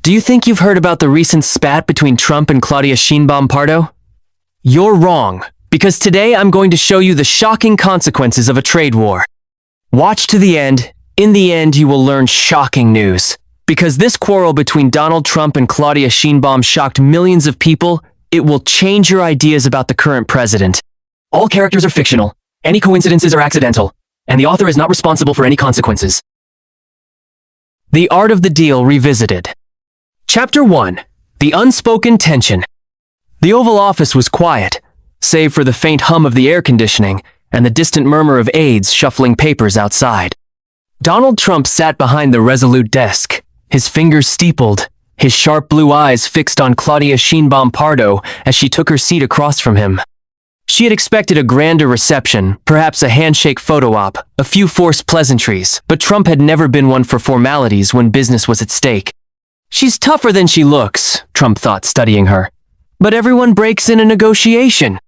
Do you think you've heard about the recent spat between Trump and Claudia Sheinbaum, Pardo? You're wrong, because today I'm going to show you the shocking consequences of a trade war. Watch to the end. In the end, you will learn shocking news. Because this quarrel between Donald Trump and Claudia Sheinbaum shocked millions of people, it will change your ideas about the current president. All characters are fictional, any coincidences are accidental, and the author is not responsible for any consequences. The Art of the Deal Revisited. Chapter 1. The Unspoken Tension. The Oval Office was quiet, save for the faint hum of the air conditioning and the distant murmur of aides shuffling papers outside. Donald Trump sat behind the resolute desk, his fingers steepled, his sharp blue eyes fixed on Claudia Sheinbaum Pardo as she took her seat across from him. She had expected a grander reception, perhaps a handshake photo op, a few forced pleasantries, but Trump had never been one for formalities when business was at stake. She's tougher than she looks, Trump thought, studying her. But everyone breaks in a negotiation.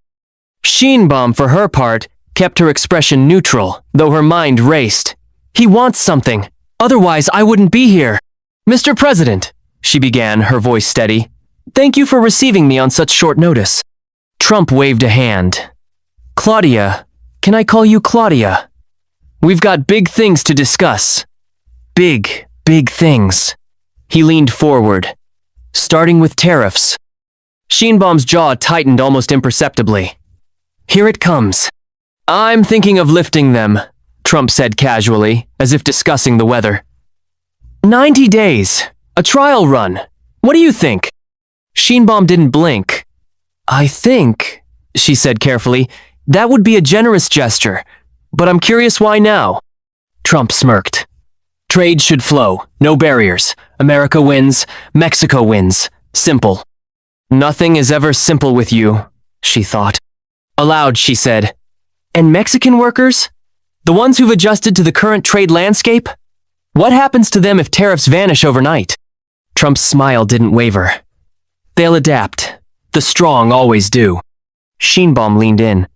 Sheinbaum, for her part, kept her expression neutral, though her mind raced. He wants something, otherwise I wouldn't be here. Mr. President, she began, her voice steady. Thank you for receiving me on such short notice. Trump waved a hand. Claudia, can I call you Claudia? We've got big things to discuss. Big things. He leaned forward. Starting with tariffs. Sheinbaum's jaw tightened almost imperceptibly. Here it comes. I'm thinking of lifting them, Trump said casually, as if discussing the weather. 90 days. A trial run. What do you think? Sheinbaum didn't blink. I think, she said carefully, that would be a generous gesture, but I'm curious why now. Trump smirked. Trade should flow, no barriers. America wins, Mexico wins. Simple. Nothing is ever simple with you, she thought. Aloud, she said, and Mexican workers? The ones who've adjusted to the current trade landscape? What happens to them if tariffs vanish overnight? Trump's smile didn't waver. They'll adapt. The strong always do. Sheinbaum leaned in.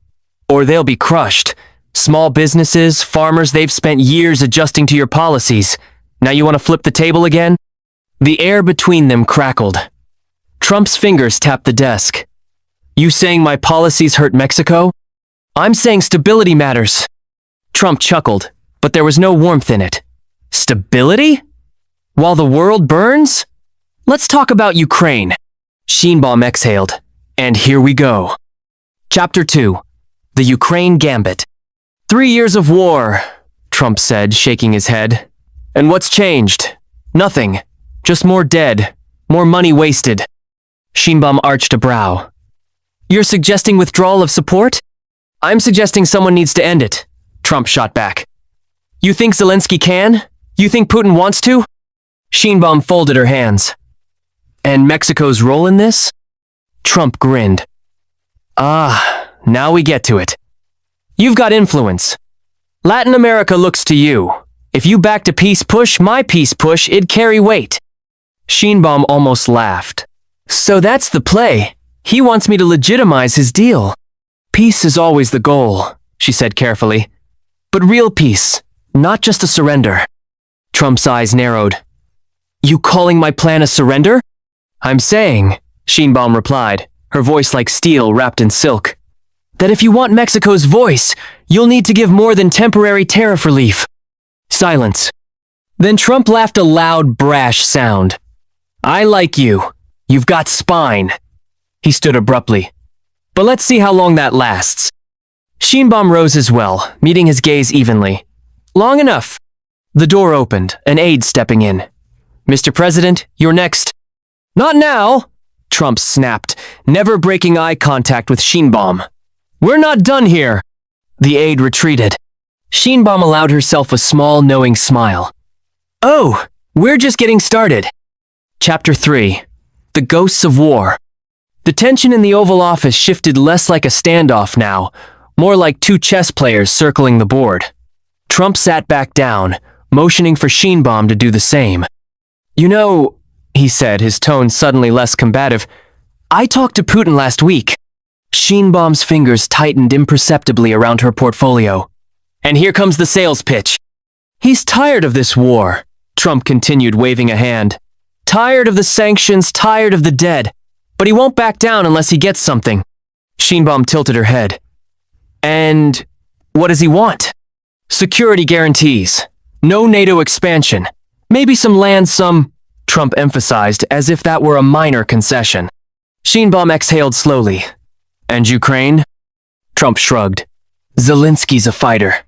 Or they'll be crushed. Small businesses, farmers, they've spent years adjusting to your policies. Now you want to flip the table again? The air between them crackled. Trump's fingers tapped the desk. You saying my policies hurt Mexico? I'm saying stability matters. Trump chuckled, but there was no warmth in it. Stability? While the world burns? Let's talk about Ukraine. Sheinbaum exhaled. And here we go. Chapter 2. The Ukraine Gambit. 3 years of war, Trump said, shaking his head. And what's changed? Nothing. Just more dead. More money wasted. Sheinbaum arched a brow. You're suggesting withdrawal of support? I'm suggesting someone needs to end it, Trump shot back. You think Zelensky can? You think Putin wants to? Sheinbaum folded her hands. And Mexico's role in this? Trump grinned. Ah, now we get to it. You've got influence. Latin America looks to you. If you backed a peace push, my peace push, it'd carry weight. Sheinbaum almost laughed. So that's the play. He wants me to legitimize his deal. Peace is always the goal, she said carefully. But real peace, not just a surrender. Trump's eyes narrowed. You calling my plan a surrender? I'm saying, Sheinbaum replied, her voice like steel wrapped in silk, that if you want Mexico's voice, you'll need to give more than temporary tariff relief. Silence. Then Trump laughed a loud, brash sound. I like you. You've got spine. He stood abruptly. But let's see how long that lasts. Sheinbaum rose as well, meeting his gaze evenly. Long enough. The door opened, an aide stepping in. Mr. President, you're next. Not now, Trump snapped, never breaking eye contact with Sheinbaum. We're not done here. The aide retreated. Sheinbaum allowed herself a small, knowing smile. Oh, we're just getting started. Chapter 3. The Ghosts of War. The tension in the Oval Office shifted less like a standoff now, more like two chess players circling the board. Trump sat back down, motioning for Sheinbaum to do the same. You know, he said, his tone suddenly less combative, I talked to Putin last week. Sheinbaum's fingers tightened imperceptibly around her portfolio. And here comes the sales pitch. He's tired of this war, Trump continued, waving a hand. Tired of the sanctions, tired of the dead. But he won't back down unless he gets something. Sheinbaum tilted her head. And what does he want? Security guarantees. No NATO expansion. Maybe some land, Trump emphasized, as if that were a minor concession. Sheinbaum exhaled slowly. And Ukraine? Trump shrugged. Zelensky's a fighter.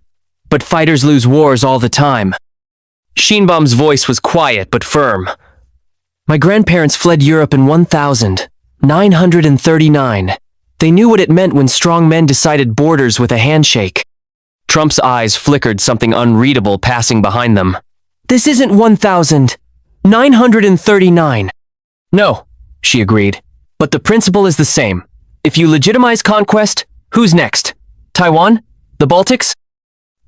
But fighters lose wars all the time. Sheinbaum's voice was quiet but firm. My grandparents fled Europe in 1939. They knew what it meant when strong men decided borders with a handshake. Trump's eyes flickered, something unreadable passing behind them. This isn't 1939. No, she agreed. But the principle is the same. If you legitimize conquest, who's next? Taiwan? The Baltics?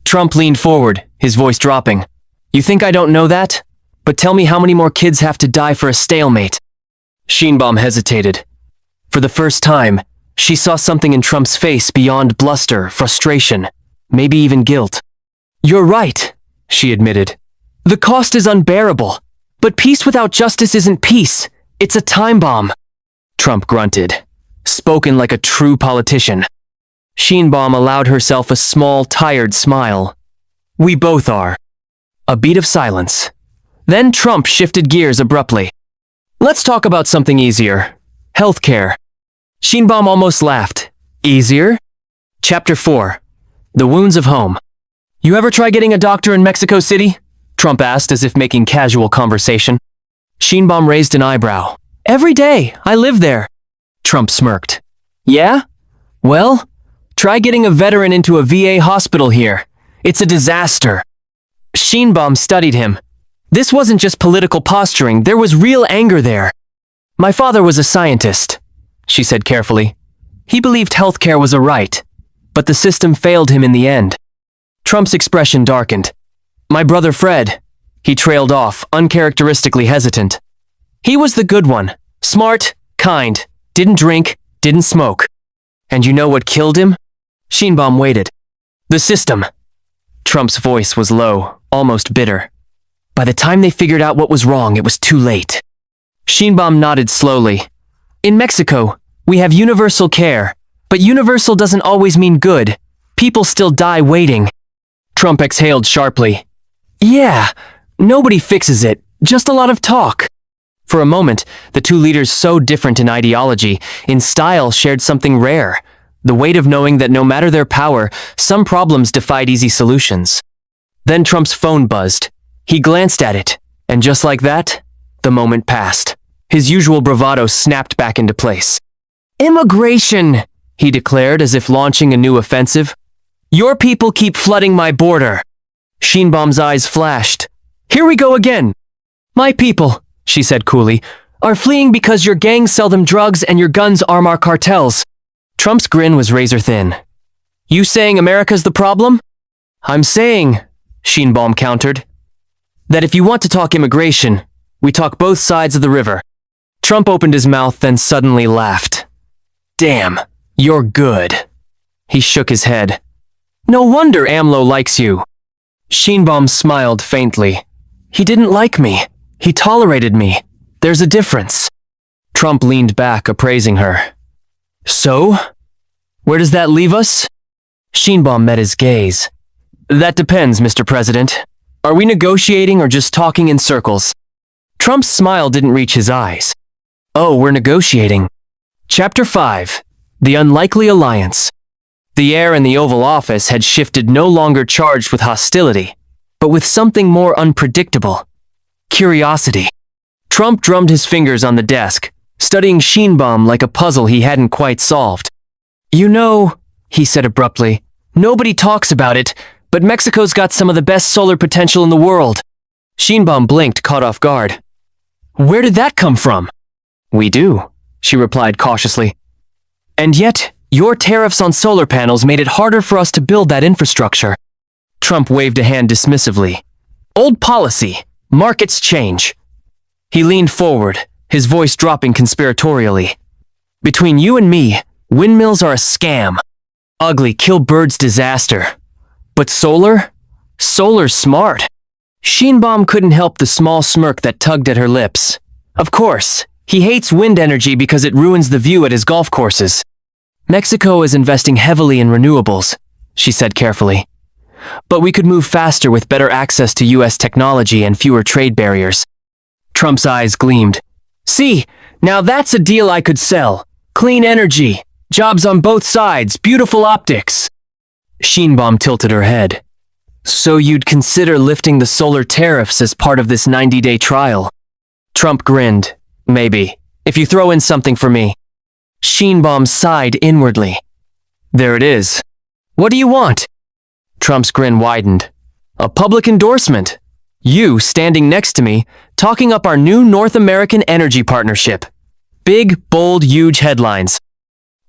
Trump leaned forward, his voice dropping. You think I don't know that? But tell me how many more kids have to die for a stalemate. Sheinbaum hesitated. For the first time, she saw something in Trump's face beyond bluster, frustration, maybe even guilt. You're right, she admitted. The cost is unbearable. But peace without justice isn't peace. It's a time bomb. Trump grunted, spoken like a true politician. Sheinbaum allowed herself a small, tired smile. We both are. A beat of silence. Then Trump shifted gears abruptly. Let's talk about something easier. Healthcare. Sheinbaum almost laughed. Easier? Chapter 4. The Wounds of Home. You ever try getting a doctor in Mexico City? Trump asked as if making casual conversation. Sheinbaum raised an eyebrow. Every day. I live there. Trump smirked. Yeah? Well, try getting a veteran into a VA hospital here. It's a disaster. Sheinbaum studied him. This wasn't just political posturing, there was real anger there. My father was a scientist, she said carefully. He believed healthcare was a right, but the system failed him in the end. Trump's expression darkened. My brother Fred, he trailed off, uncharacteristically hesitant. He was the good one, smart, kind, didn't drink, didn't smoke. And you know what killed him? Sheinbaum waited. The system. Trump's voice was low, almost bitter. By the time they figured out what was wrong, it was too late. Sheinbaum nodded slowly. In Mexico, we have universal care, but universal doesn't always mean good. People still die waiting. Trump exhaled sharply. Yeah, nobody fixes it, just a lot of talk. For a moment, the two leaders, so different in ideology, in style, shared something rare. The weight of knowing that no matter their power, some problems defied easy solutions. Then Trump's phone buzzed. He glanced at it, and just like that, the moment passed. His usual bravado snapped back into place. Immigration, he declared as if launching a new offensive. Your people keep flooding my border. Sheinbaum's eyes flashed. Here we go again. My people, she said coolly, are fleeing because your gangs sell them drugs and your guns arm our cartels. Trump's grin was razor thin. You saying America's the problem? I'm saying, Sheinbaum countered, that if you want to talk immigration, we talk both sides of the river. Trump opened his mouth, then suddenly laughed. Damn, you're good. He shook his head. No wonder AMLO likes you. Sheinbaum smiled faintly. He didn't like me. He tolerated me. There's a difference. Trump leaned back, appraising her. So? Where does that leave us? Sheinbaum met his gaze. That depends, Mr. President. Are we negotiating or just talking in circles? Trump's smile didn't reach his eyes. Oh, we're negotiating. Chapter 5. The Unlikely Alliance. The air in the Oval Office had shifted, no longer charged with hostility, but with something more unpredictable. Curiosity. Trump drummed his fingers on the desk, studying Sheinbaum like a puzzle he hadn't quite solved. You know, he said abruptly, nobody talks about it, but Mexico's got some of the best solar potential in the world. Sheinbaum blinked, caught off guard. Where did that come from? We do, she replied cautiously. And yet, your tariffs on solar panels made it harder for us to build that infrastructure. Trump waved a hand dismissively. Old policy. Markets change. He leaned forward, his voice dropping conspiratorially. Between you and me, windmills are a scam. Ugly, kill birds disaster. But solar? Solar's smart. Sheinbaum couldn't help the small smirk that tugged at her lips. Of course, he hates wind energy because it ruins the view at his golf courses. Mexico is investing heavily in renewables, she said carefully. But we could move faster with better access to US technology and fewer trade barriers. Trump's eyes gleamed. See, now that's a deal I could sell. Clean energy, jobs on both sides, beautiful optics. Sheinbaum tilted her head. So you'd consider lifting the solar tariffs as part of this 90-day trial? Trump grinned. Maybe, if you throw in something for me. Sheinbaum sighed inwardly. There it is. What do you want? Trump's grin widened. A public endorsement. You standing next to me, talking up our new North American energy partnership. Big, bold, huge headlines.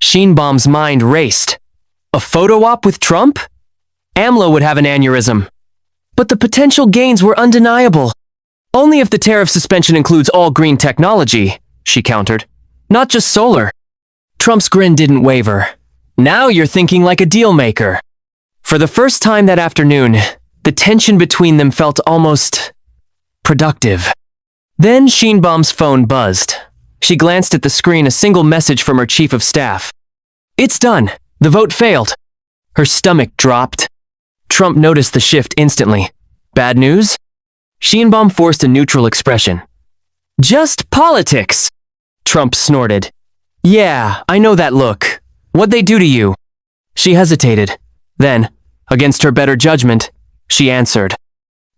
Sheinbaum's mind raced. A photo op with Trump? AMLO would have an aneurysm. But the potential gains were undeniable. Only if the tariff suspension includes all green technology, she countered. Not just solar. Trump's grin didn't waver. Now you're thinking like a deal maker. For the first time that afternoon, the tension between them felt almost productive. Then Sheinbaum's phone buzzed. She glanced at the screen, a single message from her chief of staff. It's done. The vote failed. Her stomach dropped. Trump noticed the shift instantly. Bad news? Sheinbaum forced a neutral expression. Just politics. Trump snorted. Yeah, I know that look. What'd they do to you? She hesitated. Then, against her better judgment, she answered.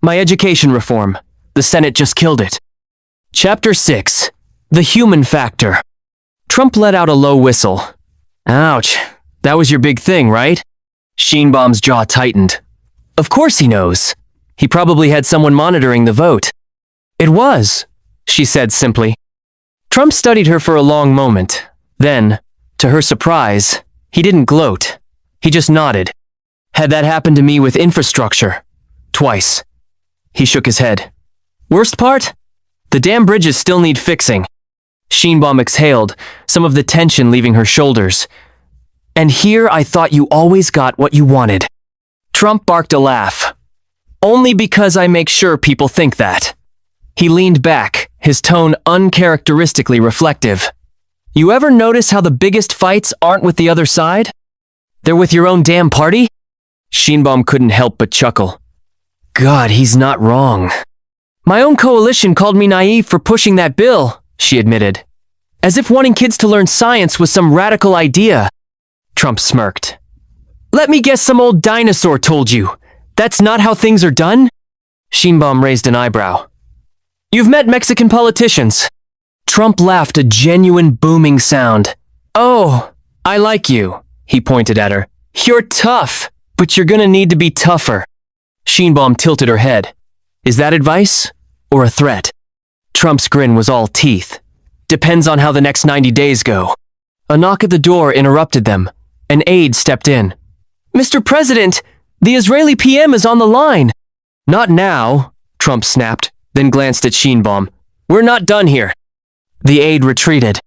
My education reform. The Senate just killed it. Chapter 6. The Human Factor. Trump let out a low whistle. Ouch. That was your big thing, right? Sheinbaum's jaw tightened. Of course he knows. He probably had someone monitoring the vote. It was, she said simply. Trump studied her for a long moment. Then, to her surprise, he didn't gloat. He just nodded. Had that happened to me with infrastructure. Twice. He shook his head. Worst part? The damn bridges still need fixing. Sheinbaum exhaled, some of the tension leaving her shoulders. And here I thought you always got what you wanted. Trump barked a laugh. Only because I make sure people think that. He leaned back, his tone uncharacteristically reflective. You ever notice how the biggest fights aren't with the other side? They're with your own damn party? Sheinbaum couldn't help but chuckle. God, he's not wrong. My own coalition called me naive for pushing that bill, she admitted. As if wanting kids to learn science was some radical idea. Trump smirked. Let me guess some old dinosaur told you. That's not how things are done? Sheinbaum raised an eyebrow. You've met Mexican politicians. Trump laughed a genuine booming sound. Oh, I like you, he pointed at her. You're tough, but you're gonna need to be tougher. Sheinbaum tilted her head. Is that advice or a threat? Trump's grin was all teeth. Depends on how the next 90 days go. A knock at the door interrupted them. An aide stepped in. Mr. President, the Israeli PM is on the line. Not now, Trump snapped, then glanced at Sheinbaum. We're not done here. The aide retreated.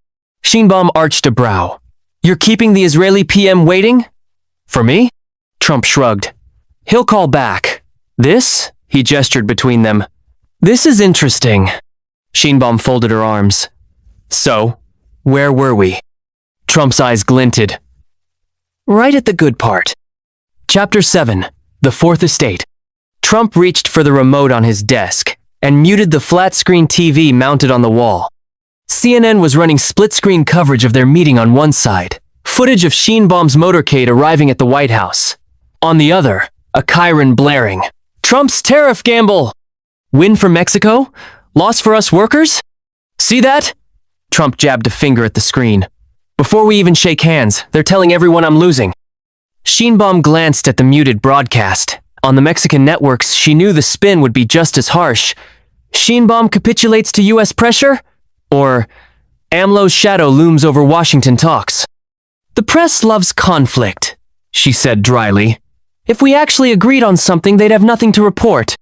Sheinbaum arched a brow. You're keeping the Israeli PM waiting? For me? Trump shrugged. He'll call back. This? He gestured between them. This is interesting. Sheinbaum folded her arms. So, where were we? Trump's eyes glinted. Right at the good part. Chapter 7. The Fourth Estate. Trump reached for the remote on his desk and muted the flat-screen TV mounted on the wall. CNN was running split-screen coverage of their meeting on one side, footage of Sheinbaum's motorcade arriving at the White House. On the other, a Chiron blaring. Trump's tariff gamble! Win for Mexico? Loss for us workers? See that? Trump jabbed a finger at the screen. Before we even shake hands, they're telling everyone I'm losing. Sheinbaum glanced at the muted broadcast. On the Mexican networks, she knew the spin would be just as harsh. Sheinbaum capitulates to U.S. pressure? Or AMLO's shadow looms over Washington talks? The press loves conflict, she said dryly. If we actually agreed on something, they'd have nothing to report.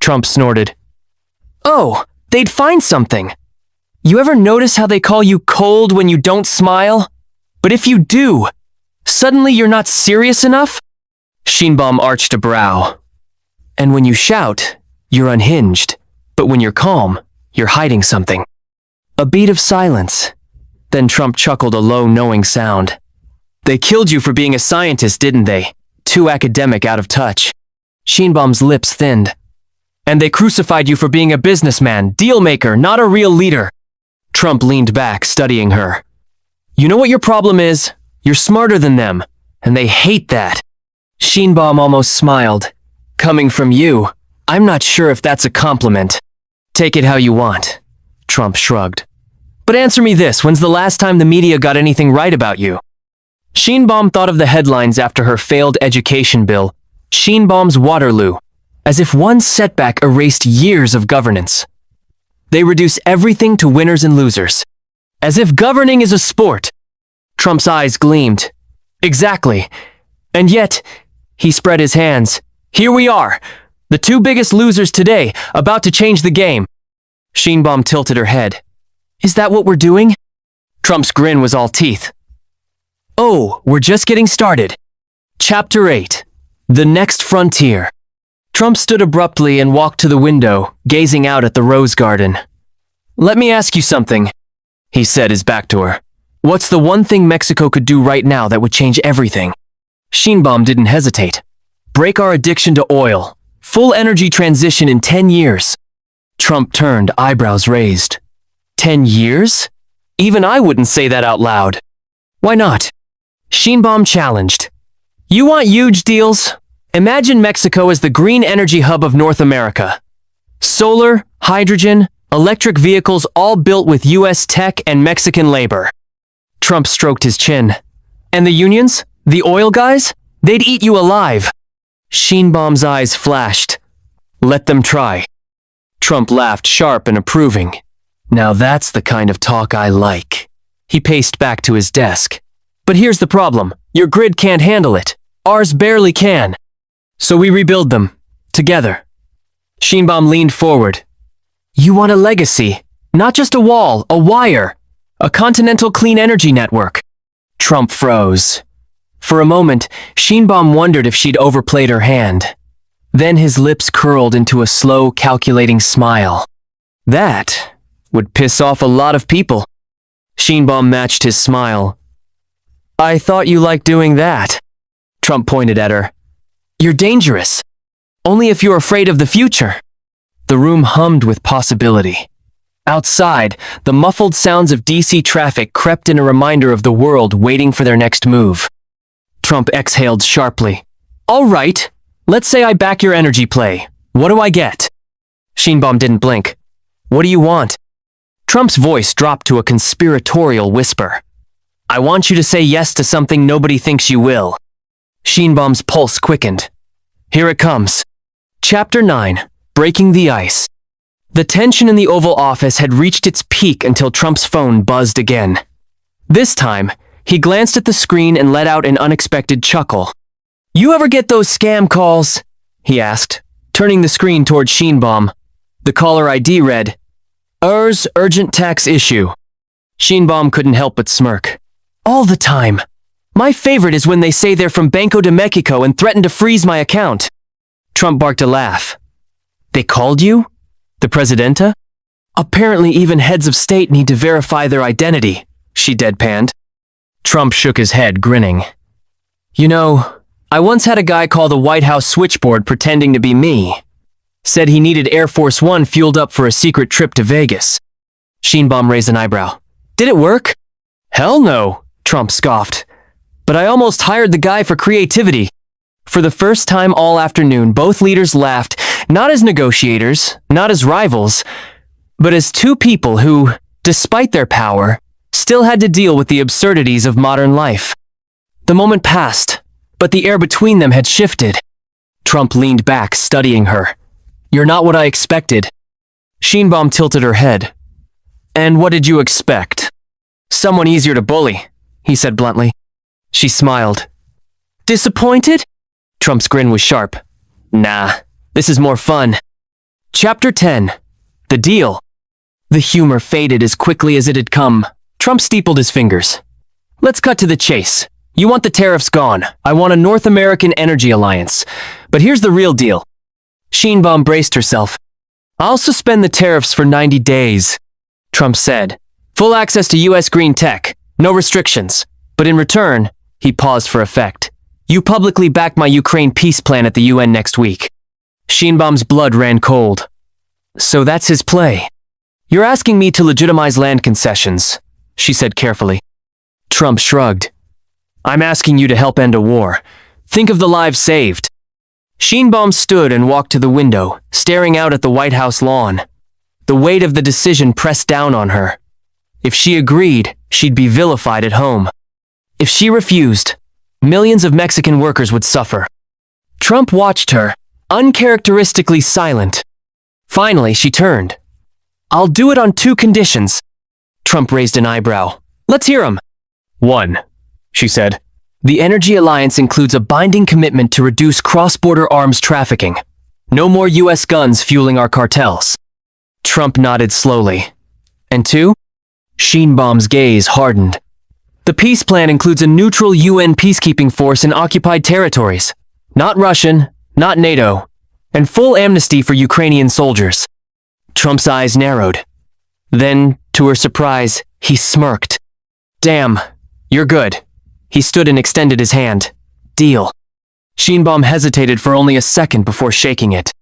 Trump snorted. Oh, they'd find something. You ever notice how they call you cold when you don't smile? But if you do, suddenly you're not serious enough? Sheinbaum arched a brow. And when you shout, you're unhinged. But when you're calm, you're hiding something. A beat of silence. Then Trump chuckled a low, knowing sound. They killed you for being a scientist, didn't they? Too academic, out of touch. Sheinbaum's lips thinned. And they crucified you for being a businessman, deal-maker, not a real leader. Trump leaned back, studying her. You know what your problem is? You're smarter than them, and they hate that. Sheinbaum almost smiled. Coming from you, I'm not sure if that's a compliment. Take it how you want. Trump shrugged. But answer me this, when's the last time the media got anything right about you? Sheinbaum thought of the headlines after her failed education bill, Sheinbaum's Waterloo, as if one setback erased years of governance. They reduce everything to winners and losers. As if governing is a sport. Trump's eyes gleamed. Exactly. And yet, he spread his hands. Here we are, the two biggest losers today, about to change the game. Sheinbaum tilted her head. Is that what we're doing? Trump's grin was all teeth. Oh, we're just getting started. Chapter 8. The Next Frontier. Trump stood abruptly and walked to the window, gazing out at the rose garden. Let me ask you something, he said, his back to her. What's the one thing Mexico could do right now that would change everything? Sheinbaum didn't hesitate. Break our addiction to oil. Full energy transition in 10 years. Trump turned, eyebrows raised. 10 years? Even I wouldn't say that out loud. Why not? Sheinbaum challenged. You want huge deals? Imagine Mexico as the green energy hub of North America. Solar, hydrogen, electric vehicles all built with US tech and Mexican labor. Trump stroked his chin. And the unions? The oil guys? They'd eat you alive. Sheinbaum's eyes flashed. Let them try. Trump laughed, sharp and approving. Now that's the kind of talk I like. He paced back to his desk. But here's the problem. Your grid can't handle it. Ours barely can. So we rebuild them. Together. Sheinbaum leaned forward. You want a legacy. Not just a wall, a wire. A continental clean energy network. Trump froze. For a moment, Sheinbaum wondered if she'd overplayed her hand. Then his lips curled into a slow, calculating smile. That would piss off a lot of people. Sheinbaum matched his smile. I thought you liked doing that. Trump pointed at her. You're dangerous. Only if you're afraid of the future. The room hummed with possibility. Outside, the muffled sounds of DC traffic crept in, a reminder of the world waiting for their next move. Trump exhaled sharply. All right, let's say I back your energy play. What do I get? Sheinbaum didn't blink. What do you want? Trump's voice dropped to a conspiratorial whisper. I want you to say yes to something nobody thinks you will. Sheinbaum's pulse quickened. Here it comes. Chapter 9. Breaking the Ice. The tension in the Oval Office had reached its peak until Trump's phone buzzed again. This time, he glanced at the screen and let out an unexpected chuckle. You ever get those scam calls? He asked, turning the screen toward Sheinbaum. The caller ID read, ERS urgent tax issue. Sheinbaum couldn't help but smirk. All the time. My favorite is when they say they're from Banco de Mexico and threaten to freeze my account. Trump barked a laugh. They called you? The Presidenta? Apparently even heads of state need to verify their identity, she deadpanned. Trump shook his head, grinning. You know, I once had a guy call the White House switchboard pretending to be me. Said he needed Air Force One fueled up for a secret trip to Vegas. Sheinbaum raised an eyebrow. Did it work? Hell no, Trump scoffed. But I almost hired the guy for creativity. For the first time all afternoon, both leaders laughed, not as negotiators, not as rivals, but as two people who, despite their power, still had to deal with the absurdities of modern life. The moment passed, but the air between them had shifted. Trump leaned back, studying her. You're not what I expected. Sheinbaum tilted her head. And what did you expect? Someone easier to bully, he said bluntly. She smiled. Disappointed? Trump's grin was sharp. Nah, this is more fun. Chapter 10. The Deal. The humor faded as quickly as it had come. Trump steepled his fingers. Let's cut to the chase. You want the tariffs gone. I want a North American energy alliance. But here's the real deal. Sheinbaum braced herself. I'll suspend the tariffs for 90 days, Trump said, Full access to US green tech, no restrictions. But in return, he paused for effect. You publicly back my Ukraine peace plan at the UN next week. Sheinbaum's blood ran cold. So that's his play. You're asking me to legitimize land concessions, she said carefully. Trump shrugged. I'm asking you to help end a war. Think of the lives saved. Sheinbaum stood and walked to the window, staring out at the White House lawn. The weight of the decision pressed down on her. If she agreed, she'd be vilified at home. If she refused, millions of Mexican workers would suffer. Trump watched her, uncharacteristically silent. Finally, she turned. I'll do it on 2 conditions. Trump raised an eyebrow. Let's hear 'em. 1, she said. The Energy Alliance includes a binding commitment to reduce cross-border arms trafficking. No more US guns fueling our cartels. Trump nodded slowly. And 2? Sheinbaum's gaze hardened. The peace plan includes a neutral UN peacekeeping force in occupied territories. Not Russian, not NATO. And full amnesty for Ukrainian soldiers. Trump's eyes narrowed. Then, to her surprise, he smirked. Damn, you're good. He stood and extended his hand. Deal. Sheinbaum hesitated for only a second before shaking it.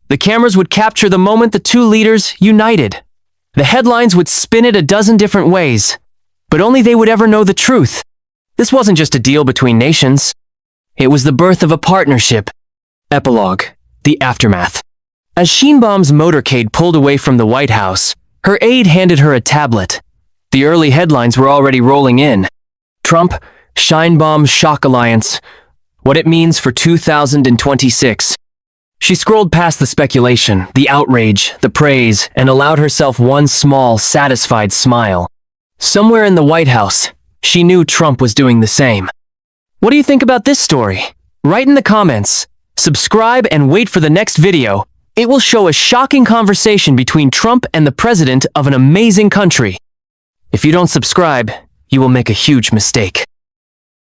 The cameras would capture the moment the 2 leaders united. The headlines would spin it a dozen different ways, but only they would ever know the truth. This wasn't just a deal between nations. It was the birth of a partnership. Epilogue. The aftermath. As Sheinbaum's motorcade pulled away from the White House, her aide handed her a tablet. The early headlines were already rolling in. Trump, Sheinbaum shock alliance. What it means for 2026. She scrolled past the speculation, the outrage, the praise, and allowed herself one small, satisfied smile. Somewhere in the White House, she knew Trump was doing the same. What do you think about this story? Write in the comments. Subscribe and wait for the next video. It will show a shocking conversation between Trump and the president of an amazing country. If you don't subscribe, you will make a huge mistake.